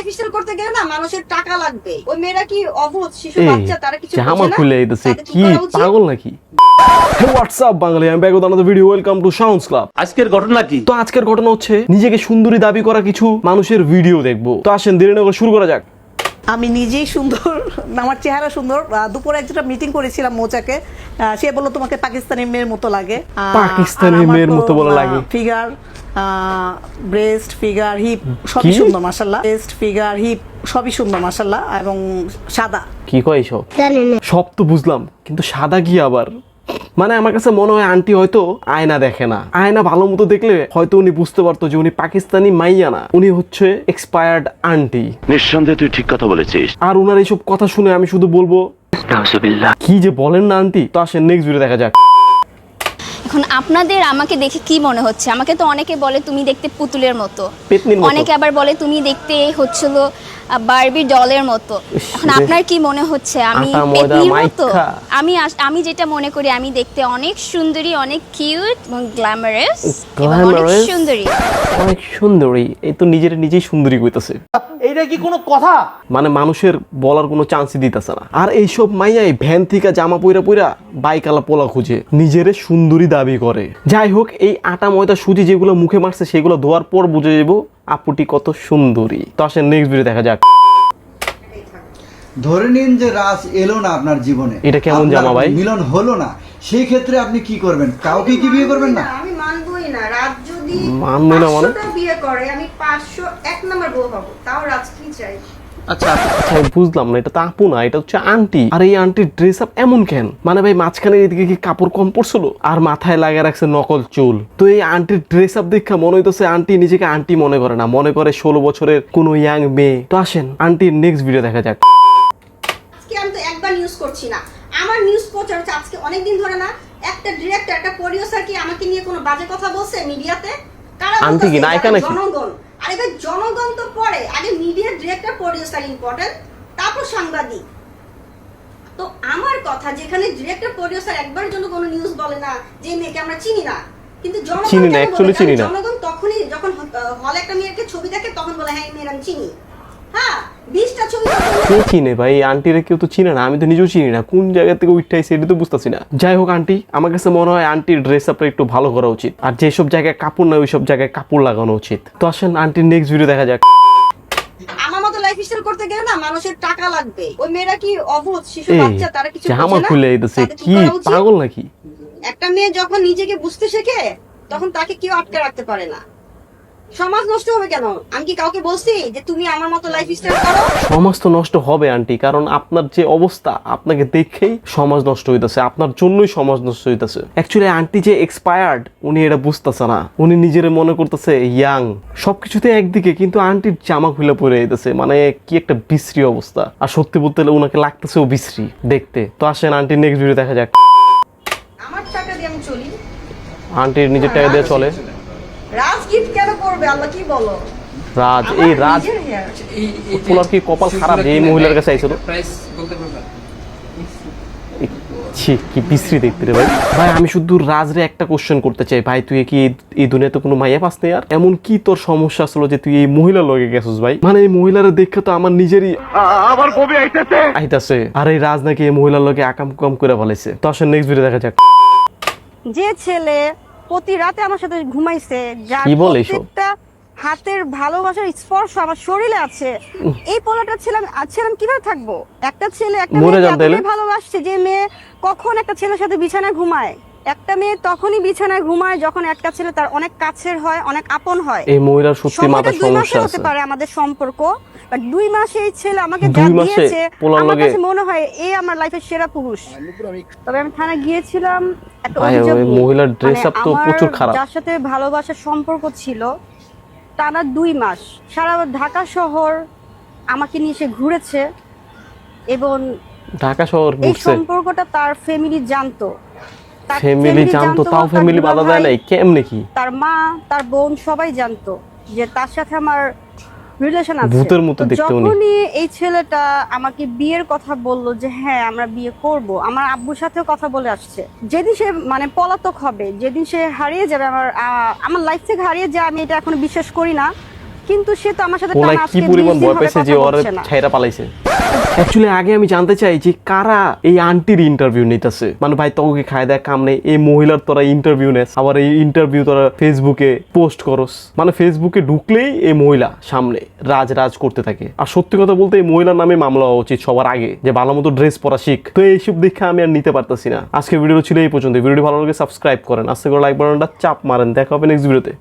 Lifestyle করতে গেলে না মানুষের টাকা লাগবে। ওই মেয়েরা কি অবুঝ শিশু বাচ্চা, তারা কিছু বোঝে না। জামা খুলে দিতেছে কি পাগল নাকি? হে হোয়াটসঅ্যাপ বাঙালি, আমি back with another video. Welcome to sounds club. আজকের ঘটনা কি? তো আজকের ঘটনা হচ্ছে নিজেকে সুন্দরী দাবি করা কিছু মানুষের ভিডিও দেখবো। তো আসেন দেরি না করে শুরু করা যাক। আমি নিজেই সুন্দর, আমার চেহারা সুন্দর। দুপুরে একটা মিটিং করেছিলাম মৌচাকে, সে বললো তোমাকে পাকিস্তানি মেয়ের মতো লাগে। পাকিস্তানি মেয়ের মতো বলা লাগে? ফিগার, ব্রেস্ট, ফিগার, হিপ সবই সুন্দর মাশাআল্লাহ। ব্রেস্ট, ফিগার, হিপ সবই সুন্দর মাশাআল্লাহ, এবং সাদা। কি কয় এসব? সব তো বুঝলাম, কিন্তু সাদা কি আবার? মানে আমার কাছে মনে হয় আন্টি হয়তো আয়না দেখে না। আয়না ভালো মতো দেখলে হয়তো উনি বুঝতে পারতো যে উনি পাকিস্তানি মাইয়া না, উনি হচ্ছে এক্সপায়ার্ড আন্টি। নিঃসন্দেহে তুই ঠিক কথা বলেছিস। আর উনার এইসব কথা শুনে আমি শুধু বলবো কি যে বলেন না আন্টি। তো আসেন নেক্সট ভিডিও দেখা যাক। এখন আপনাদের আমাকে দেখে কি মনে হচ্ছে? আমাকে তো অনেকে বলে তুমি দেখতে পুতুলের মতো, পেতনির মতো। অনেকে আবার বলে তুমি দেখতে হচ্ছিল বারবি ডলের মতো। এখন আপনার কি মনে হচ্ছে আমি আটা ময়দা পেতনির মতো? মাইখা। আমি যেটা মনে করি, আমি দেখতে অনেক সুন্দরী, অনেক কিউট এবং গ্ল্যামারাস, অনেক Glamorous? সুন্দরী। অনেক সুন্দরী। এই তো নিজেই সুন্দরী কইতাছে। এইটা কি কোনো কথা? মানে মানুষের বলার কোনো চান্সই দিতেছে না। আর এইসব মাইয়াই ভ্যান থেকে জামা পইরা বাইকালা পোলা খুঁজে নিজেরে সুন্দরী দাবি করে। যাই হোক, এই আটা ময়দা সুজি যেগুলো মুখে মারছে সেগুলো ধোয়ার পর বুঝে যাবো আপুটি কত সুন্দরী। তো আসেন নেক্সট ভিডিও দেখা যাক। ধরে নিন যে রাজ এলো না আপনার জীবনে, এটা কেমন আপনার জামা ভাই? মিলন হলো না, সেই ক্ষেত্রে আপনি কি করবেন? কাউকে কি বিয়ে করবেন না? আমি মানবই না। রাজ যদি মানবই না মানে? 500টা বিয়ে করে, আমি 501 নাম্বার বউ হব। তাও রাজ কি চাই? আচ্ছা আমি বুঝলাম না, এটা তো আপু না, এটা হচ্ছে আন্টি। আর এই আন্টির ড্রেস আপ এমন কেন? মানে ভাই মাঝখানে এদিকে কি কাপড় কম পড়ছিল? আর মাথায় লাগিয়ে রাখছে নকল চুল। তো এই আন্টির ড্রেস আপ দেখা মনে হইতেছে আন্টি নিজেকে আন্টি মনে করে না, মনে করে 16 বছরের কোনো ইয়াং মেয়ে। তো আসেন আন্টির নেক্সট ভিডিও দেখা যাক। আজকে আমি তো একবার নিউজ করছি না, আমার নিউজ প্রচার হচ্ছে আজকে অনেকদিন ধরে না। একটা ডিরেক্টর, একটা প্রোডিউসার কি আমাকে নিয়ে কোনো বাজে কথা বলছে মিডিয়াতে? কারা আন্টি কি বলতেছে? নায়িকা যারা নাকি? জনগণ। আরে ভাই, জনগণ তো পরে, আগে মিডিয়া ডিরেক্টর প্রোডিউসার ইম্পর্টেন্ট, তারপর সাংবাদিক। তো আমার কথা, যেখানে ডিরেক্টর প্রোডিউসার একবারের জন্য কোনো নিউজ বলে না যে এই মেয়েকে আমরা চিনি না, কিন্তু জনগণ চিনি না, কেন actually বলে? চিনি না। জনগণ তখনই যখন হলে একটা মেয়েকে ছবি দেখে তখন বলে হ্যাঁ এই মেয়ের আমি চিনি। হ্যাঁ, 20টা ছবি কে চিনে ভাই? আন্টিরে কেউ তো চিনে না, আমি তো নিজেও চিনি না। কোন জায়গা থেকে উঠাইছে এটা তো বুঝতেছি না। যাই হোক আন্টি, আমার কাছে মনে হয় আন্টির ড্রেস আপটা একটু ভালো করা উচিত। আর যেসব জায়গায় কাপড় না ওইসব জায়গায় কাপড় লাগানো উচিত। তো আসেন আন্টির নেক্সট ভিডিও দেখা যাক। আমার মতো লাইফস্টাইল করতে গেলে না মানুষের টাকা লাগবে। ওই মেয়েরা কি অবুঝ শিশু বাচ্চা, তারা কিছু জামা বোঝে না। খুলে দিতেছে তাদের কি করা উচিত? পাগল নাকি? একটা মেয়ে যখন নিজেকে বুঝতে শেখে তখন তাকে কেউ আটকে রাখতে পারে না। সমাজ নষ্ট হবে কেন? আমি কি কাউকে বলছি যে তুমি আমার মতো লাইফস্টাইল করো? সমাজ তো নষ্ট হবে আন্টি, কারণ আপনার যে অবস্থা, আপনাকে দেখেই সমাজ নষ্ট হইতেছে, আপনার জন্যই সমাজ নষ্ট হইতেছে। অ্যাকচুয়ালি আন্টি যে এক্সপায়ার্ড, উনি এটা বুঝতেছে না। উনি নিজের মনে করতেছে ইয়াং সবকিছুতে একদিকে, কিন্তু আন্টির জামা খুলে পড়ে যেতেছে। মানে কি একটা বিশ্রী অবস্থা। আর সত্যি বলতে হলে উনাকে লাগতেছেও বিশ্রী দেখতে। তো আসেন আন্টির নেক্সট ভিডিও দেখা যাক। আমার টাকা দিয়ে আমি চলি। আন্টির নিজের টাকা দিয়ে চলে। রাজ গিফট কেন করবে? আল্লাহ কি বলো? রাজ, আমার এই রাজ নিজের hair। ফুলার কি কপাল খারাপ যে এই মহিলার কাছে আইছিল? ছি, কি বিশ্রী দেখতে রে ভাই। ভাই আমি শুধু রাজরে একটা কোশ্চেন করতে চাই, ভাই তুই কি এই দুনিয়াতে কোনো মাইয়া পাস নেই? আর এমন কি তোর সমস্যা আসলো যে তুই এই মহিলার লগে গেছিস ভাই? মানে এই মহিলার দেখে তো আমার নিজেরই আমার কবি আইতাছে। আর এই রাজ নাকি এই মহিলার লগে আকাম কুকাম করে ফেলেছে। তো আসলে নেক্সট ভিডিও দেখা যাক। যে ছেলে প্রতি রাতে আমার সাথে ঘুমাইছে, যার কি বলে এসব? প্রত্যেকটা হাতের ভালোবাসার স্পর্শ আমার শরীরে আছে, এই পোলাটা ছিলাম কিভাবে থাকবো? একটা ছেলে একটা মরে মেয়েকে যান তাইলে? এতটাই ভালোবাসছে যে মেয়ে কখন একটা ছেলের সাথে বিছানায় ঘুমায়? একটা মেয়ে তখনই বিছানায় ঘুমায় যখন একটা ছেলে তার অনেক কাছের হয়, অনেক আপন হয়। এই মহিলার সত্যি সময়টা মাথার 2 মাসে সমস্যা হতে আছে। পারে আমাদের সম্পর্ক, বাট 2 মাসে এই ছেলে আমাকে যা 2 মাসে দিয়েছে, পোলার আমার লগে? কাছে মনে হয় এই আমার লাইফের সেরা পুরুষ। তবে আমি থানায় গিয়েছিলাম, একটা ভাই, অভিযোগ ওই নিয়ে। মহিলার ড্রেস আপ তো আমার প্রচুর খারাপ। যার সাথে ভালোবাসার সম্পর্ক ছিল, টানা 2 মাস সারা ঢাকা শহর আমাকে নিয়ে সে ঘুরেছে, এবং ঢাকা শহর এই ঘুরছে? সম্পর্কটা তার ফ্যামিলি জানতো। তার ফ্যামিলি জানতো? তাও তার ফ্যামিলি দুলা বাধা দেয় ভাই, নাই কেমনে কি? তার মা, তার বোন সবাই জানতো যে তার সাথে আমার রিলেশন আছে। ভূতের মতো তো দেখতে উনি। যখনই এই ছেলেটা আমাকে বিয়ের কথা বলল যে হ্যাঁ আমরা বিয়ে করব, আমার আব্বুর সাথেও কথা বলে আসছে। যেদিন সে মানে পলাতক হবে, যেদিন সে হারিয়ে যাবে, আমার লাইফ থেকে হারিয়ে যায়, আমি এটা এখনো বিশ্বাস করি না। কিন্তু সে তো আমার সাথে ওনার টানা কি আজকে পরিমাণ 20 দিন ভয় হবে পেয়েছে কথা যে ওর বলছে না। ছাইরা পালাইছে। অ্যাকচুয়ালি আগে আমি জানতে চাই যে কারা এই আন্টির ইন্টারভিউ নিতেছে। মানে ভাই তোকে খায় দেয় কাম নেই, এই মহিলার তোরা ইন্টারভিউ নেস, আবার এই ইন্টারভিউ তোরা ফেসবুকে পোস্ট করস। মানে ফেসবুকে ঢুকলেই এই মহিলা সামনে রাজ করতে থাকে। আর সত্যি কথা বলতে এই মহিলার নামে মামলা হওয়া উচিত সবার আগে, যে ভালো মতো ড্রেস পরা শিখ। তো এইসব দেখে আমি আর নিতে পারতেছি না। আজকে ভিডিও ছিল এই পর্যন্ত। ভিডিওটি ভালো লাগে সাবস্ক্রাইব করেন, আস্তে করে লাইক বাটনটা চাপ মারেন। দেখা হবে নেক্সট ভিডিওতে।